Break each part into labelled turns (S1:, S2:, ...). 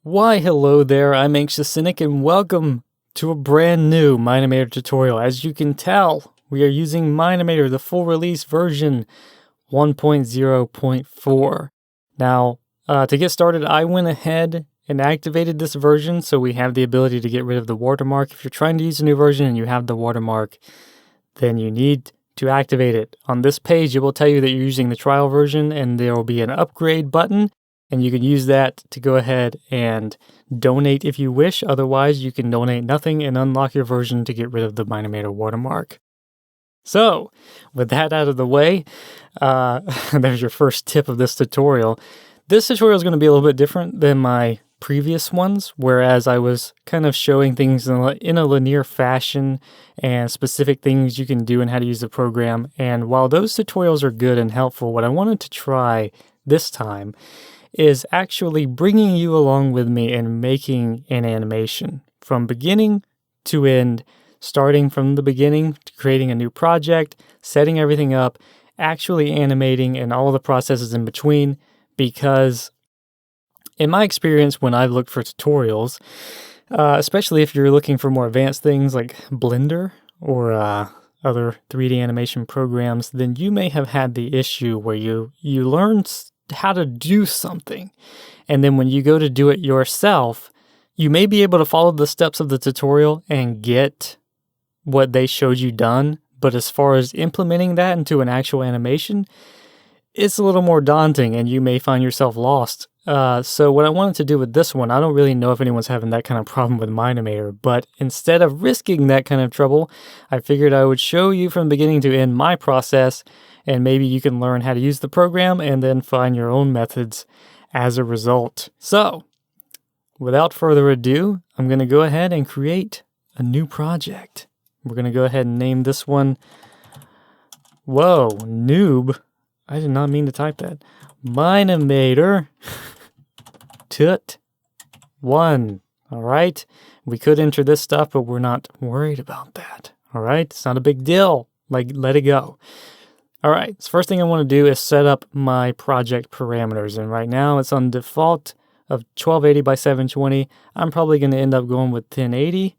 S1: Why, hello there, I'm Anxious Cynic, and welcome to a brand new Mine-imator tutorial. As you can tell, we are using Mine-imator, the full release version 1.0.4. Now, to get started, I went ahead and activated this version, so we have the ability to get rid of the watermark. If you're trying to use a new version and you have the watermark, then you need to activate it. On this page, it will tell you that you're using the trial version, and there will be an upgrade button, and you can use that to go ahead and donate if you wish. Otherwise, you can donate nothing and unlock your version to get rid of the Mine-imator watermark. So, with that out of the way, there's your first tip of this tutorial. This tutorial is going to be a little bit different than my previous ones, whereas I was kind of showing things in a linear fashion and specific things you can do and how to use the program. And while those tutorials are good and helpful, what I wanted to try this time is actually bringing you along with me and making an animation from beginning to end, starting from the beginning to creating a new project, setting everything up, actually animating, and all the processes in between. Because in my experience, when I've looked for tutorials, especially if you're looking for more advanced things like Blender or other 3D animation programs, then you may have had the issue where you learn how to do something, and then when you go to do it yourself, you may be able to follow the steps of the tutorial and get what they showed you done, but as far as implementing that into an actual animation, it's a little more daunting and you may find yourself lost. So what I wanted to do with this one, I don't really know if anyone's having that kind of problem with Mine-imator, but instead of risking that kind of trouble, I figured I would show you from beginning to end my process, and maybe you can learn how to use the program and then find your own methods as a result. So, without further ado, I'm going to go ahead and create a new project. We're going to go ahead and name this one, whoa, noob. I did not mean to type that. Mine-imator tut 1. All right. We could enter this stuff, but we're not worried about that. All right. It's not a big deal. Like, let it go. All right. So first thing I want to do is set up my project parameters. And right now it's on default of 1280 by 720. I'm probably going to end up going with 1080.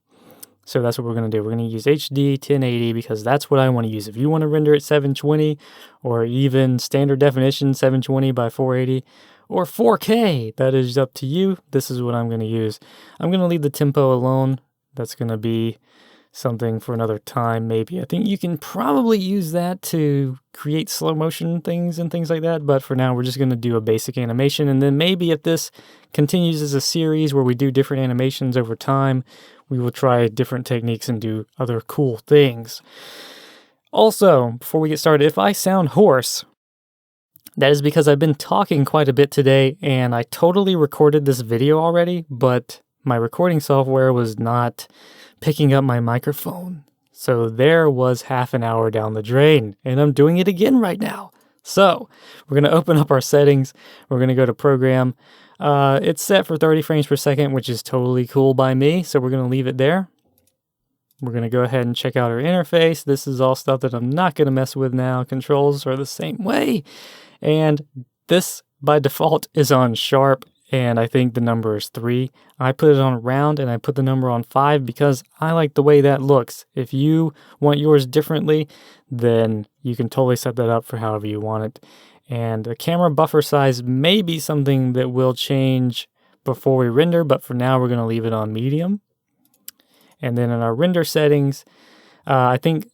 S1: So that's what we're going to do. We're going to use HD 1080 because that's what I want to use. If you want to render at 720 or even standard definition 720 by 480 or 4K, that is up to you. This is what I'm going to use. I'm going to leave the tempo alone. That's going to be something for another time, maybe. I think you can probably use that to create slow motion things and things like that. But for now, we're just going to do a basic animation. And then maybe if this continues as a series where we do different animations over time, we will try different techniques and do other cool things. Also, before we get started, if I sound hoarse, that is because I've been talking quite a bit today, and I totally recorded this video already, but my recording software was not picking up my microphone. So there was half an hour down the drain, and I'm doing it again right now. So we're going to open up our settings. We're going to go to Program. It's set for 30 frames per second, which is totally cool by me. So we're going to leave it there. We're going to go ahead and check out our interface. This is all stuff that I'm not going to mess with now. Controls are the same way. And this by default is on sharp, and I think the number is 3. I put it on round and I put the number on 5 because I like the way that looks. If you want yours differently, then you can totally set that up for however you want it. And the camera buffer size may be something that will change before we render, but for now we're going to leave it on medium. And then in our render settings, I think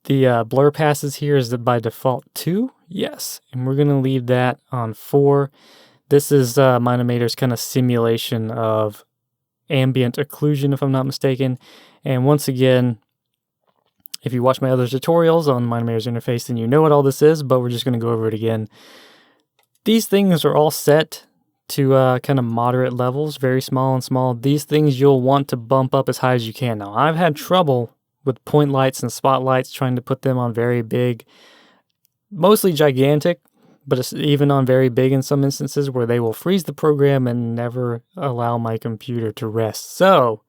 S1: the blur passes here is by default 2. Yes, and we're going to leave that on 4. This is Mine-imator's kind of simulation of ambient occlusion, if I'm not mistaken. And once again, if you watch my other tutorials on Mine-imator's interface, then you know what all this is, but we're just going to go over it again. These things are all set to kind of moderate levels, very small and small. These things you'll want to bump up as high as you can. Now, I've had trouble with point lights and spotlights trying to put them on very big, mostly gigantic, but it's even on very big in some instances where they will freeze the program and never allow my computer to rest. So,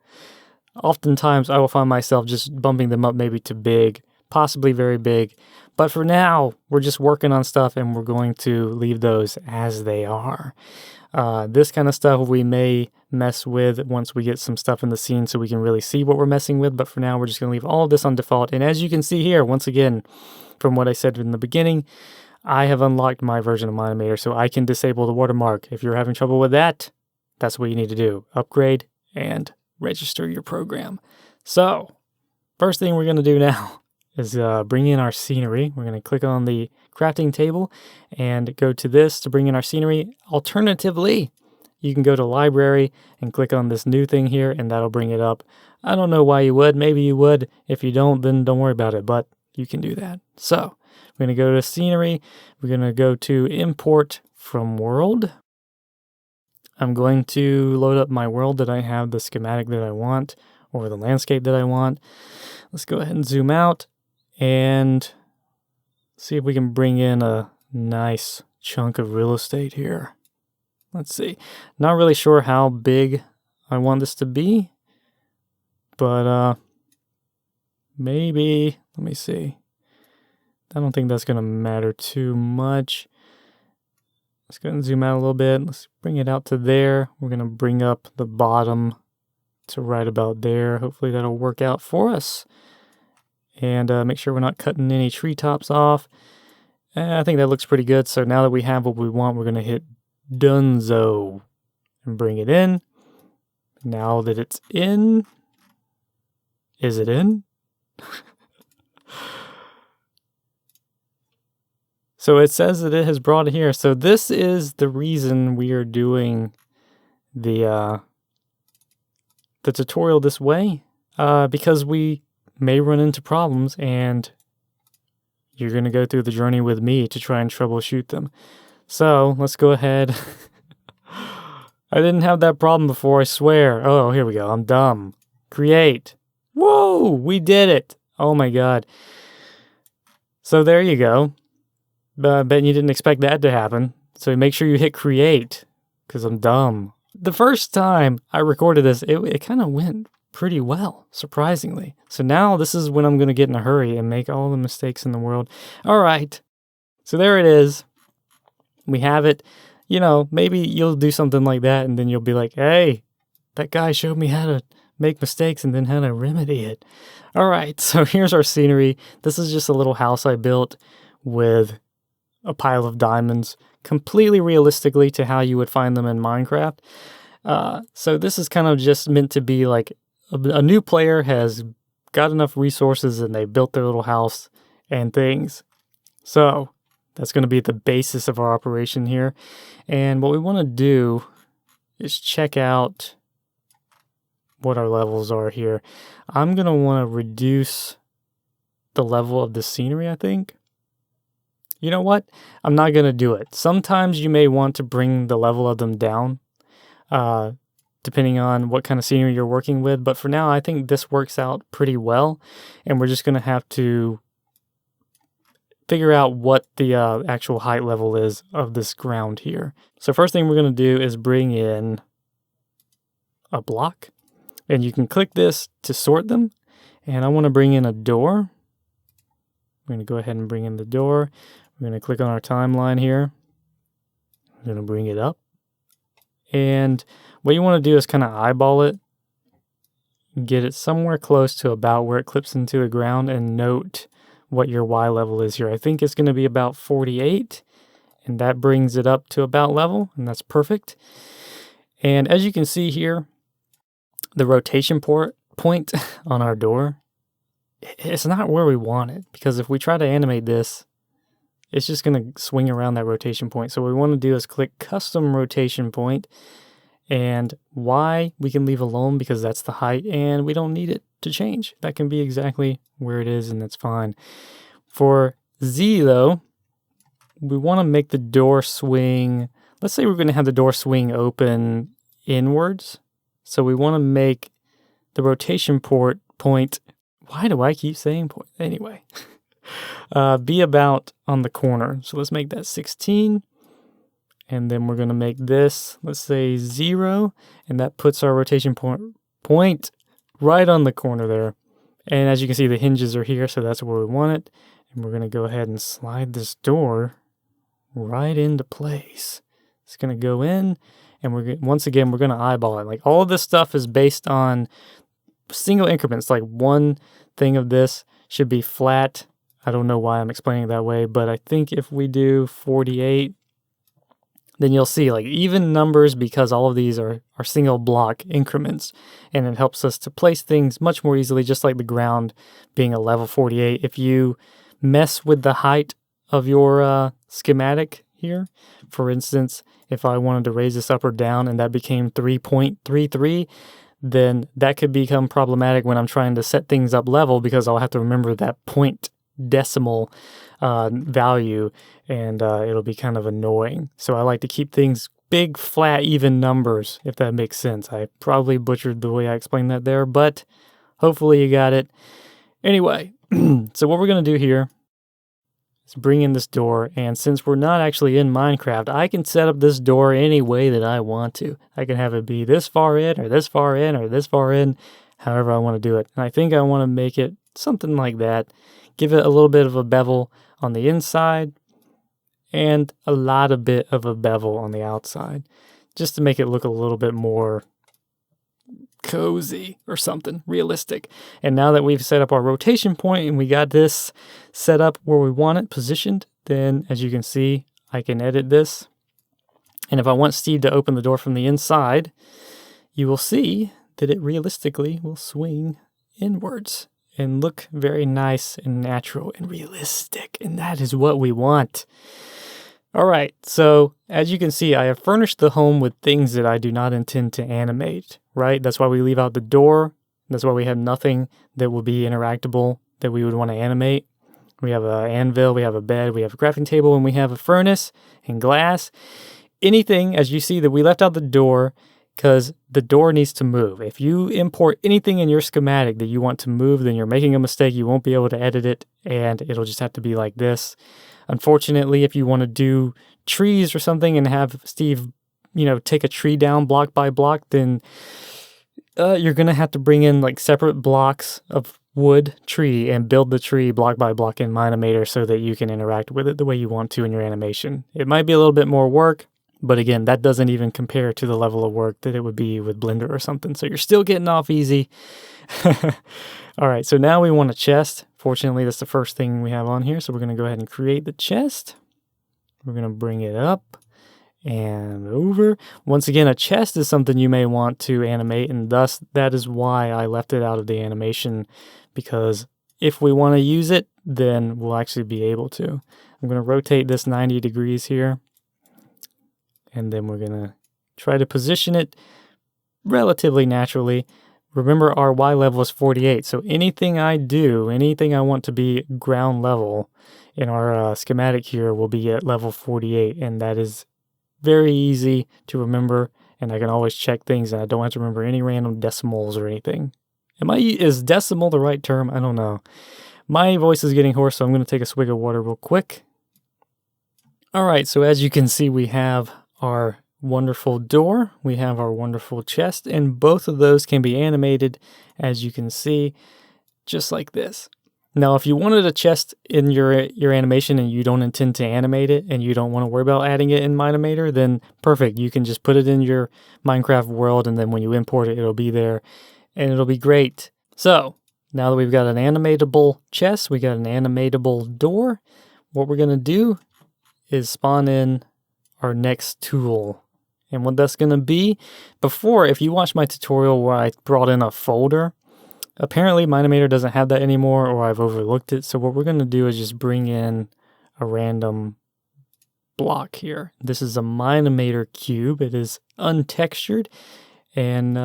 S1: oftentimes I will find myself just bumping them up maybe to big, possibly very big. But for now, we're just working on stuff and we're going to leave those as they are. This kind of stuff we may mess with once we get some stuff in the scene so we can really see what we're messing with. But for now, we're just going to leave all of this on default. And as you can see here, once again, from what I said in the beginning, I have unlocked my version of Mine-imator, so I can disable the watermark. If you're having trouble with that, that's what you need to do. Upgrade and register your program. So, first thing we're going to do now is bring in our scenery. We're going to click on the crafting table and go to this to bring in our scenery. Alternatively, you can go to library and click on this new thing here, and that'll bring it up. I don't know why you would. Maybe you would. If you don't, then don't worry about it, but you can do that. So, we're going to go to scenery. We're going to go to import from world. I'm going to load up my world that I have, the schematic that I want, or the landscape that I want. Let's go ahead and zoom out and see if we can bring in a nice chunk of real estate here. Let's see. Not really sure how big I want this to be, but maybe, let me see. I don't think that's going to matter too much. Let's go ahead and zoom out a little bit. Let's bring it out to there. We're going to bring up the bottom to right about there. Hopefully that'll work out for us. And make sure we're not cutting any treetops off. I think that looks pretty good. So now that we have what we want, we're going to hit Donezo and bring it in. Now that it's in, is it in? So it says that it has brought it here. So this is the reason we are doing the tutorial this way, because we may run into problems and you're going to go through the journey with me to try and troubleshoot them. So let's go ahead. I didn't have that problem before, I swear. Oh, here we go. I'm dumb. Create. Whoa, we did it. Oh my God. So there you go. I bet you didn't expect that to happen. So make sure you hit create, because I'm dumb. The first time I recorded this, it kind of went pretty well, surprisingly. So now this is when I'm going to get in a hurry and make all the mistakes in the world. All right. So there it is. We have it. You know, maybe you'll do something like that and then you'll be like, hey, that guy showed me how to make mistakes and then how to remedy it. All right. So here's our scenery. This is just a little house I built with a pile of diamonds, completely realistically to how you would find them in Minecraft. So this is kind of just meant to be like a new player has got enough resources and they built their little house and things. So that's going to be the basis of our operation here. And what we want to do is check out what our levels are here. I'm going to want to reduce the level of the scenery, I think. You know what? I'm not going to do it. Sometimes you may want to bring the level of them down, depending on what kind of scenery you're working with. But for now, I think this works out pretty well. And we're just going to have to figure out what the actual height level is of this ground here. So first thing we're going to do is bring in a block. And you can click this to sort them. And I want to bring in a door. We're going to go ahead and bring in the door. We're going to click on our timeline here. I'm going to bring it up. And what you want to do is kind of eyeball it. Get it somewhere close to about where it clips into the ground and note what your Y level is here. I think it's going to be about 48. And that brings it up to about level. And that's perfect. And as you can see here, the rotation point on our door, it's not where we want it. Because if we try to animate this, it's just going to swing around that rotation point. So what we want to do is click custom rotation point, and Y we can leave alone because that's the height and we don't need it to change. That can be exactly where it is and that's fine. For Z though, we want to make the door swing. Let's say we're going to have the door swing open inwards. So we want to make the rotation point. Why do I keep saying point? Anyway. Be about on the corner. So let's make that 16. And then we're going to make this, let's say 0. And that puts our rotation point right on the corner there. And as you can see, the hinges are here, so that's where we want it. And we're going to go ahead and slide this door right into place. It's going to go in, and once again, we're going to eyeball it. Like, all of this stuff is based on single increments. Like, one thing of this should be flat. I don't know why I'm explaining it that way, but I think if we do 48, then you'll see like even numbers, because all of these are single block increments, and it helps us to place things much more easily, just like the ground being a level 48. If you mess with the height of your schematic here, for instance, if I wanted to raise this up or down and that became 3.33, then that could become problematic when I'm trying to set things up level, because I'll have to remember that point decimal value, and it'll be kind of annoying. So I like to keep things big, flat, even numbers, if that makes sense. I probably butchered the way I explained that there, but hopefully you got it. Anyway, so what we're going to do here is bring in this door, and since we're not actually in Minecraft, I can set up this door any way that I want to. I can have it be this far in, or this far in, or this far in, however I want to do it. And I think I want to make it something like that. Give it a little bit of a bevel on the inside and a lot of bit of a bevel on the outside, just to make it look a little bit more cozy or something, realistic. And now that we've set up our rotation point and we got this set up where we want it positioned, then as you can see, I can edit this. And if I want Steve to open the door from the inside, you will see that it realistically will swing inwards and look very nice and natural and realistic. And that is what we want. All right, so as you can see, I have furnished the home with things that I do not intend to animate, right? That's why we leave out the door. That's why we have nothing that will be interactable that we would want to animate. We have an anvil, we have a bed, we have a crafting table, and we have a furnace and glass. Anything, as you see, that we left out the door, because the door needs to move. If you import anything in your schematic that you want to move, then you're making a mistake. You won't be able to edit it, and it'll just have to be like this. Unfortunately, if you want to do trees or something and have Steve, take a tree down block by block, then you're going to have to bring in like separate blocks of wood tree and build the tree block by block in Mine-imator so that you can interact with it the way you want to in your animation. It might be a little bit more work, but again, that doesn't even compare to the level of work that it would be with Blender or something. So you're still getting off easy. All right, so now we want a chest. Fortunately, that's the first thing we have on here. So we're going to go ahead and create the chest. We're going to bring it up and over. Once again, a chest is something you may want to animate, and thus that is why I left it out of the animation, because if we want to use it, then we'll actually be able to. I'm going to rotate this 90 degrees here, and then we're going to try to position it relatively naturally. Remember, our Y level is 48, so anything I do, anything I want to be ground level in our schematic here will be at level 48, and that is very easy to remember, and I can always check things, and I don't have to remember any random decimals or anything. Is decimal the right term? I don't know. My voice is getting hoarse, so I'm going to take a swig of water real quick. All right, so as you can see, we have our wonderful door, we have our wonderful chest, and both of those can be animated, as you can see, just like this. Now, if you wanted a chest in your animation and you don't intend to animate it and you don't want to worry about adding it in Mine-imator, then perfect. You can just put it in your Minecraft world, and then when you import it, it'll be there, and it'll be great. So, now that we've got an animatable chest, we got an animatable door, what we're going to do is spawn in our next tool. And what that's going to be, before, if you watched my tutorial where I brought in a folder, apparently Mine-imator doesn't have that anymore, or I've overlooked it. So what we're going to do is just bring in a random block here. This is a Mine-imator cube. It is untextured, and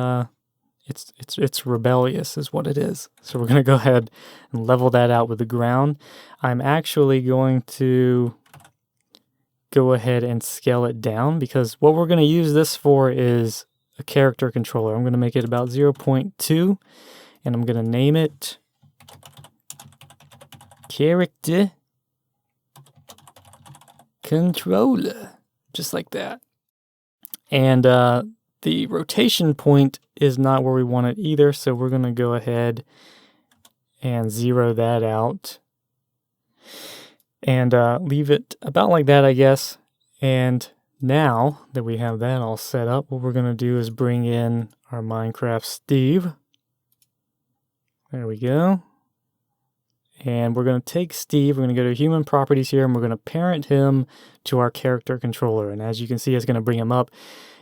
S1: it's rebellious is what it is. So we're going to go ahead and level that out with the ground. I'm actually going to go ahead and scale it down, because what we're going to use this for is a character controller. I'm going to make it about 0.2, and I'm going to name it character controller, just like that. And the rotation point is not where we want it either, so we're going to go ahead and zero that out. And leave it about like that, I guess. And now that we have that all set up, what we're going to do is bring in our Minecraft Steve. There we go. And we're going to take Steve, we're going to go to human properties here, and we're going to parent him to our character controller. And as you can see, it's going to bring him up.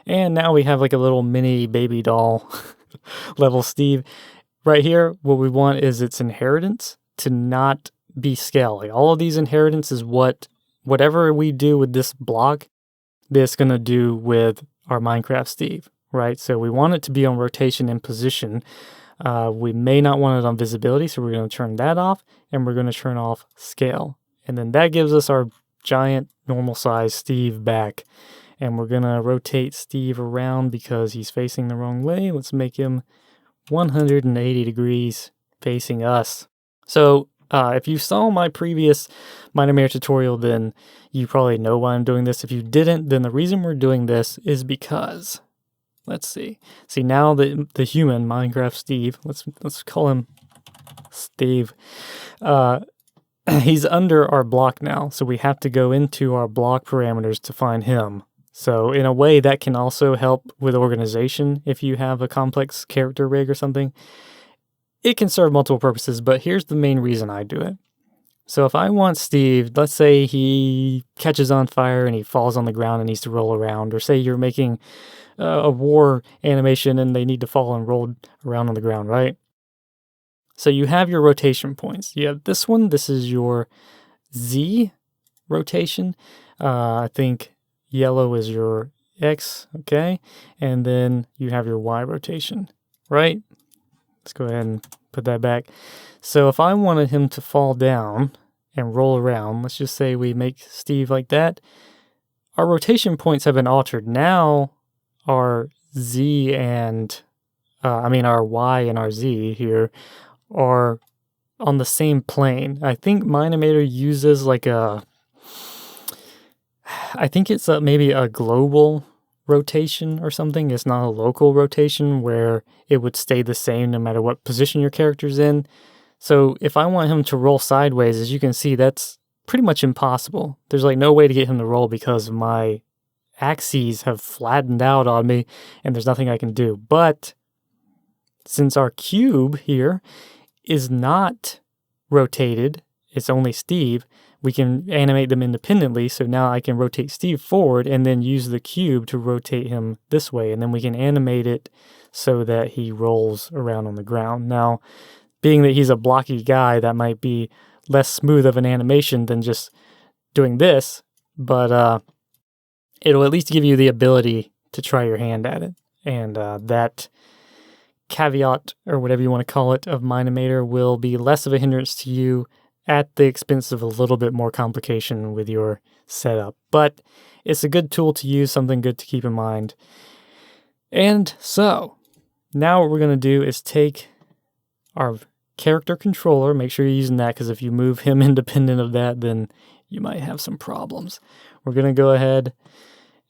S1: And now we have like a little mini baby doll level Steve. Right here, what we want is its inheritance to not be scale. Like all of these inheritance is whatever we do with this block, this going to do with our Minecraft Steve, right? So we want it to be on rotation and position. We may not want it on visibility, so we're going to turn that off, and we're going to turn off scale. And then that gives us our giant normal size Steve back. And we're going to rotate Steve around because he's facing the wrong way. Let's make him 180 degrees facing us. So if you saw my previous Mine-imator tutorial, then you probably know why I'm doing this. If you didn't, then the reason we're doing this is because, let's see. See, now the human Minecraft Steve, let's call him Steve. He's under our block now, so we have to go into our block parameters to find him. So in a way, that can also help with organization if you have a complex character rig or something. It can serve multiple purposes, but here's the main reason I do it. So if I want Steve, let's say he catches on fire and he falls on the ground and needs to roll around, or say you're making a war animation and they need to fall and roll around on the ground, right? So you have your rotation points. You have this one. This is your Z rotation. I think yellow is your X, okay? And then you have your Y rotation, right? Let's go ahead and put that back. So if I wanted him to fall down and roll around, let's just say we make Steve like that, our rotation points have been altered. Now our Z and, our Y and our Z here are on the same plane. I think Mine-imator uses like I think it's maybe a global rotation or something. It's not a local rotation where it would stay the same no matter what position your character's in. So if I want him to roll sideways, as you can see, that's pretty much impossible. There's like no way to get him to roll because my axes have flattened out on me and there's nothing I can do. But since our cube here is not rotated, it's only Steve, we can animate them independently. So now I can rotate Steve forward and then use the cube to rotate him this way. And then we can animate it so that he rolls around on the ground. Now, being that he's a blocky guy, that might be less smooth of an animation than just doing this, but it'll at least give you the ability to try your hand at it. And that caveat, or whatever you want to call it, of Mine-imator will be less of a hindrance to you at the expense of a little bit more complication with your setup. But it's a good tool to use, something good to keep in mind. And so, now what we're going to do is take our character controller, make sure you're using that, because if you move him independent of that, then you might have some problems. We're going to go ahead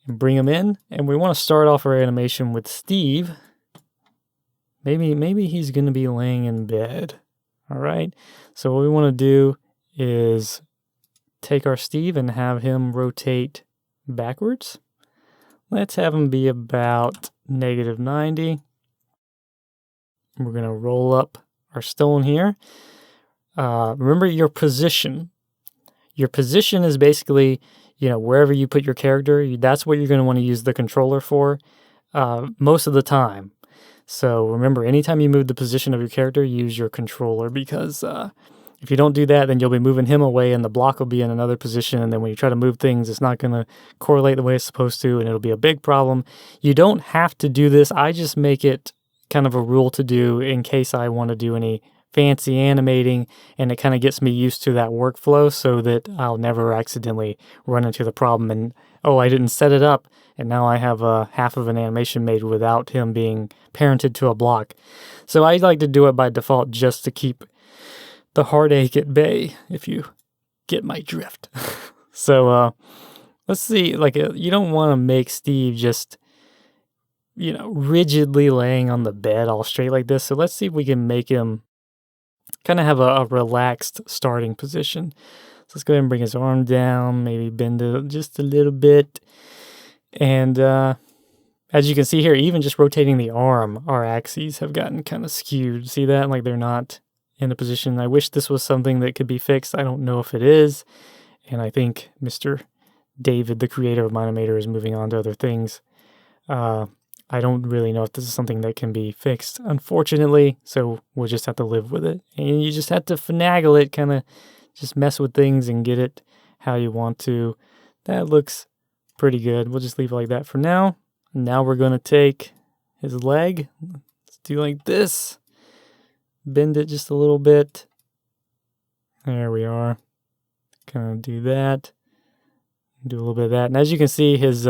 S1: and bring him in, and we want to start off our animation with Steve. Maybe he's going to be laying in bed. All right, so what we want to do is take our Steve and have him rotate backwards. Let's have him be about -90. We're going to roll up our stone here. Remember your position. Your position is basically, wherever you put your character, that's what you're going to want to use the controller for most of the time. So remember, anytime you move the position of your character, use your controller, because if you don't do that, then you'll be moving him away and the block will be in another position. And then when you try to move things, it's not going to correlate the way it's supposed to, and it'll be a big problem. You don't have to do this. I just make it kind of a rule to do in case I want to do any fancy animating, and it kind of gets me used to that workflow so that I'll never accidentally run into the problem and, oh, I didn't set it up, and now I have half of an animation made without him being parented to a block. So I like to do it by default just to keep the heartache at bay, if you get my drift. So let's see, you don't want to make Steve just, rigidly laying on the bed all straight like this. So let's see if we can make him kind of have a relaxed starting position. So let's go ahead and bring his arm down, maybe bend it just a little bit. And as you can see here, even just rotating the arm, our axes have gotten kind of skewed. See that? Like they're not in a position. I wish this was something that could be fixed. I don't know if it is. And I think Mr. David, the creator of Mine-imator, is moving on to other things. I don't really know if this is something that can be fixed, unfortunately, so we'll just have to live with it. And you just have to finagle it, kind of just mess with things and get it how you want to. That looks pretty good. We'll just leave it like that for now. Now we're going to take his leg. Let's do like this. Bend it just a little bit. There we are. Kind of do that. Do a little bit of that. And as you can see, his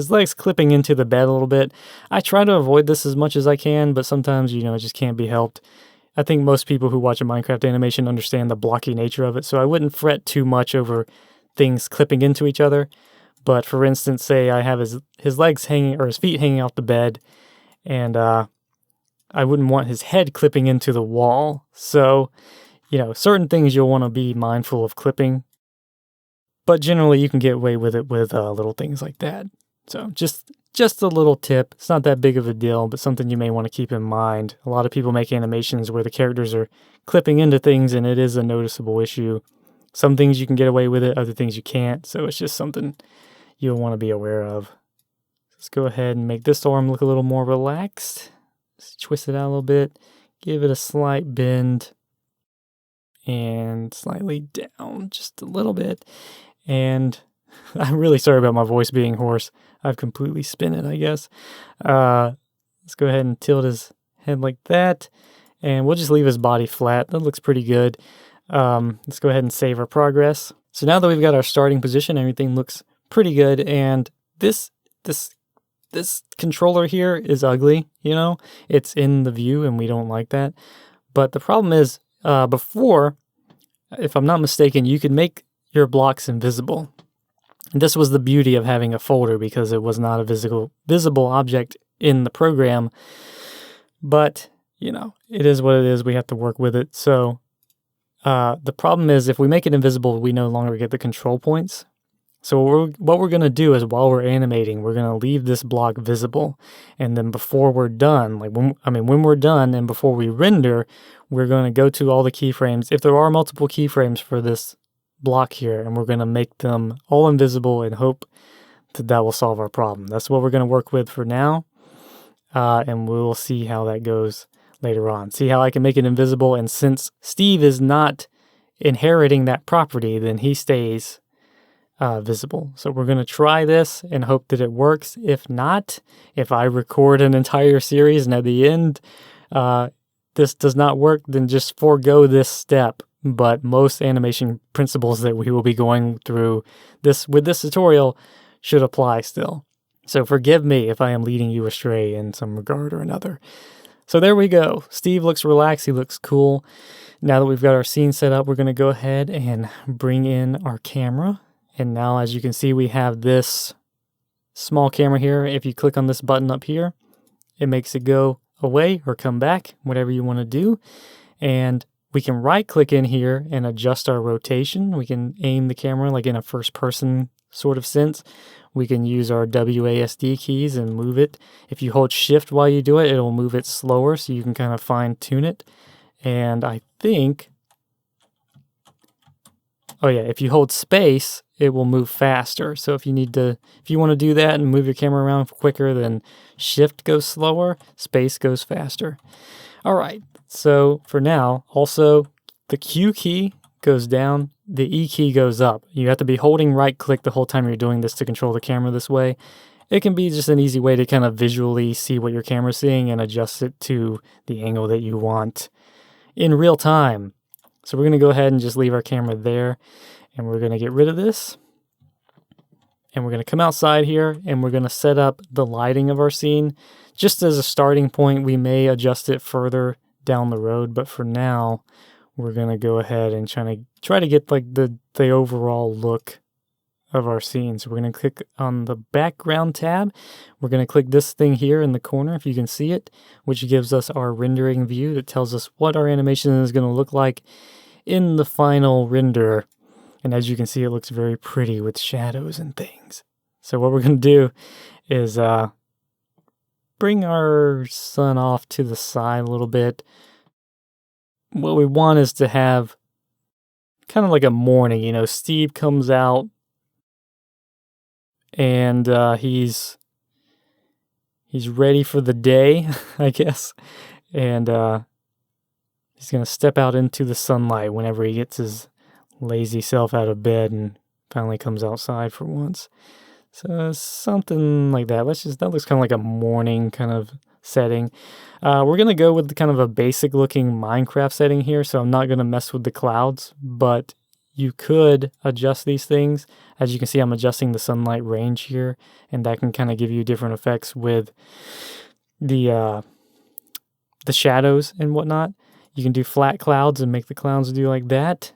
S1: leg's clipping into the bed a little bit. I try to avoid this as much as I can, but sometimes, it just can't be helped. I think most people who watch a Minecraft animation understand the blocky nature of it, so I wouldn't fret too much over things clipping into each other. But for instance, say I have his legs hanging, or his feet hanging off the bed, and I wouldn't want his head clipping into the wall. So, certain things you'll want to be mindful of clipping, but generally you can get away with it with little things like that. So just a little tip. It's not that big of a deal, but something you may want to keep in mind. A lot of people make animations where the characters are clipping into things, and it is a noticeable issue. Some things you can get away with it, other things you can't. So it's just something you'll want to be aware of. Let's go ahead and make this arm look a little more relaxed. Just twist it out a little bit. Give it a slight bend. And slightly down just a little bit. And I'm really sorry about my voice being hoarse. I've completely spun it, I guess. Let's go ahead and tilt his head like that. And we'll just leave his body flat. That looks pretty good. Let's go ahead and save our progress. So now that we've got our starting position, everything looks pretty good. And this controller here is ugly, It's in the view and we don't like that. But the problem is, before, if I'm not mistaken, you could make your blocks invisible. And this was the beauty of having a folder, because it was not a visible object in the program. But, it is what it is. We have to work with it. So the problem is, if we make it invisible, we no longer get the control points. So what we're going to do is, while we're animating, we're going to leave this block visible. And then before we're done, when we're done and before we render, we're going to go to all the keyframes. If there are multiple keyframes for this block here, and we're going to make them all invisible and hope that will solve our problem. That's what we're going to work with for now. And we'll see how that goes later on. See how I can make it invisible. And since Steve is not inheriting that property, then he stays visible. So we're going to try this and hope that it works. If not, if I record an entire series and at the end this does not work, then just forego this step. But most animation principles that we will be going through with this tutorial should apply still. So forgive me if I am leading you astray in some regard or another. So there we go. Steve looks relaxed. He looks cool. Now that we've got our scene set up, we're going to go ahead and bring in our camera. And now, as you can see, we have this small camera here. If you click on this button up here, it makes it go away or come back, whatever you want to do. And we can right click in here and adjust our rotation. We can aim the camera like in a first person sort of sense. We can use our WASD keys and move it. If you hold shift while you do it, it'll move it slower, so you can kind of fine tune it. And I think, if you hold space, it will move faster. So if you want to do that and move your camera around quicker, then shift goes slower, space goes faster. All right. So for now, also the Q key goes down, the E key goes up. You have to be holding right click the whole time you're doing this to control the camera this way. It can be just an easy way to kind of visually see what your camera's seeing and adjust it to the angle that you want in real time. So we're going to go ahead and just leave our camera there, and we're going to get rid of this. And we're going to come outside here, and we're going to set up the lighting of our scene. Just as a starting point, we may adjust it further down the road, but for now, we're going to go ahead and try to get like the overall look of our scene. So we're going to click on the background tab. We're going to click this thing here in the corner, if you can see it, which gives us our rendering view that tells us what our animation is going to look like in the final render. And as you can see, it looks very pretty with shadows and things. So what we're going to do is bring our sun off to the side a little bit. What we want is to have kind of like a morning, you know, Steve comes out and he's ready for the day, I guess. And he's going to step out into the sunlight whenever he gets his lazy self out of bed and finally comes outside for once. So something like that. That looks kind of like a morning kind of setting. We're going to go with kind of a basic looking Minecraft setting here, so I'm not going to mess with the clouds, but you could adjust these things. As you can see, I'm adjusting the sunlight range here, and that can kind of give you different effects with the shadows and whatnot. You can do flat clouds and make the clouds do like that.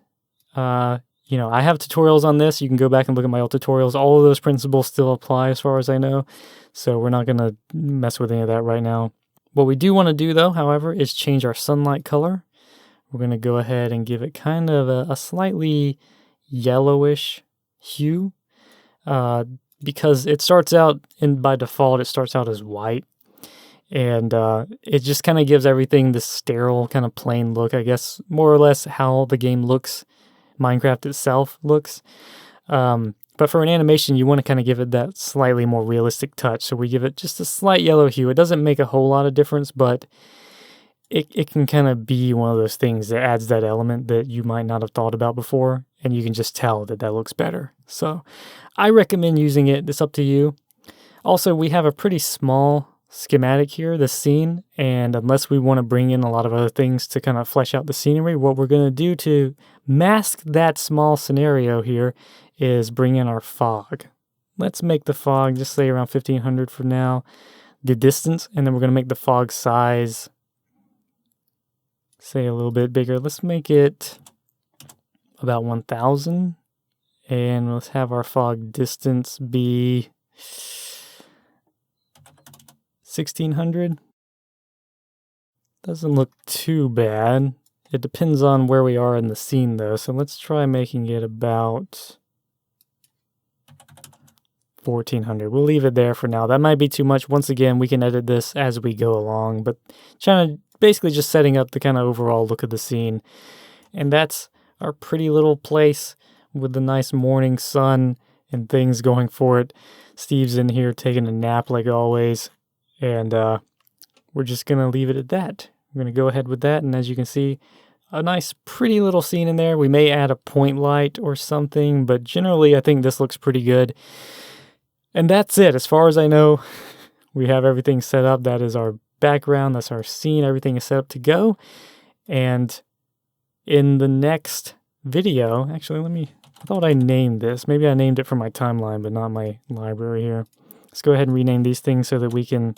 S1: You know, I have tutorials on this. You can go back and look at my old tutorials. All of those principles still apply as far as I know. So we're not going to mess with any of that right now. What we do want to do, though, however, is change our sunlight color. We're going to go ahead and give it kind of a slightly yellowish hue. Because it starts out, by default, it starts out as white. And it just kind of gives everything this sterile, kind of plain look, I guess, more or less how the game looks. Minecraft itself looks. But for an animation, you want to kind of give it that slightly more realistic touch. So we give it just a slight yellow hue. It doesn't make a whole lot of difference, but it can kind of be one of those things that adds that element that you might not have thought about before, and you can just tell that looks better. So I recommend using it. It's up to you. Also, we have a pretty small schematic here, the scene, and unless we want to bring in a lot of other things to kind of flesh out the scenery, what we're going to do to mask that small scenario here is bring in our fog. Let's make the fog just say around 1500 for now, the distance, and then we're going to make the fog size say a little bit bigger. Let's make it about 1000, and let's have our fog distance be 1600. Doesn't look too bad. It depends on where we are in the scene though, so let's try making it about 1400. We'll leave it there for now. That might be too much. Once again, we can edit this as we go along, but trying to basically just setting up the kind of overall look of the scene. And that's our pretty little place with the nice morning sun and things going for it. Steve's in here taking a nap like always. And we're just going to leave it at that. We're going to go ahead with that. And as you can see, a nice pretty little scene in there. We may add a point light or something, but generally I think this looks pretty good. And that's it. As far as I know, we have everything set up. That is our background. That's our scene. Everything is set up to go. And in the next video, actually, I thought I named this. Maybe I named it for my timeline, but not my library here. Let's go ahead and rename these things so that we can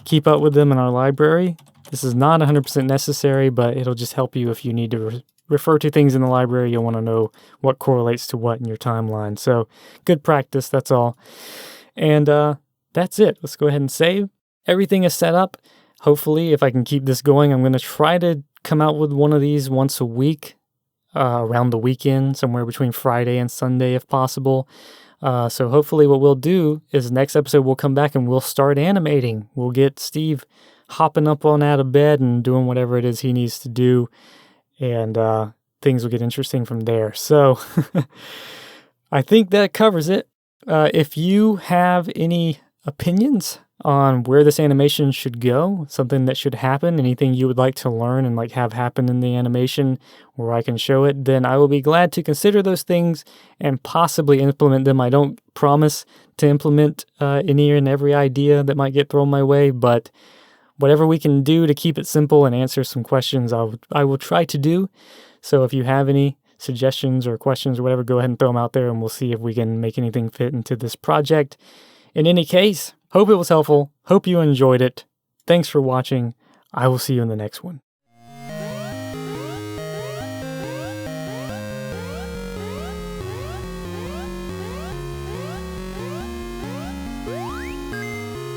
S1: keep up with them in our library. This is not 100% necessary, but it'll just help you if you need to refer to things in the library. You'll want to know what correlates to what in your timeline. So good practice, that's all. And that's it. Let's go ahead and save. Everything is set up. Hopefully, if I can keep this going, I'm going to try to come out with one of these once a week, around the weekend, somewhere between Friday and Sunday if possible. So hopefully what we'll do is next episode we'll come back and we'll start animating. We'll get Steve hopping up on out of bed and doing whatever it is he needs to do. And things will get interesting from there. So I think that covers it. If you have any opinions on where this animation should go, something that should happen, anything you would like to learn and like have happen in the animation where I can show it, then I will be glad to consider those things and possibly implement them. I don't promise to implement any and every idea that might get thrown my way, but whatever we can do to keep it simple and answer some questions, I will try to do. So if you have any suggestions or questions or whatever, go ahead and throw them out there and we'll see if we can make anything fit into this project. In any case, hope it was helpful. Hope you enjoyed it. Thanks for watching. I will see you in the next one.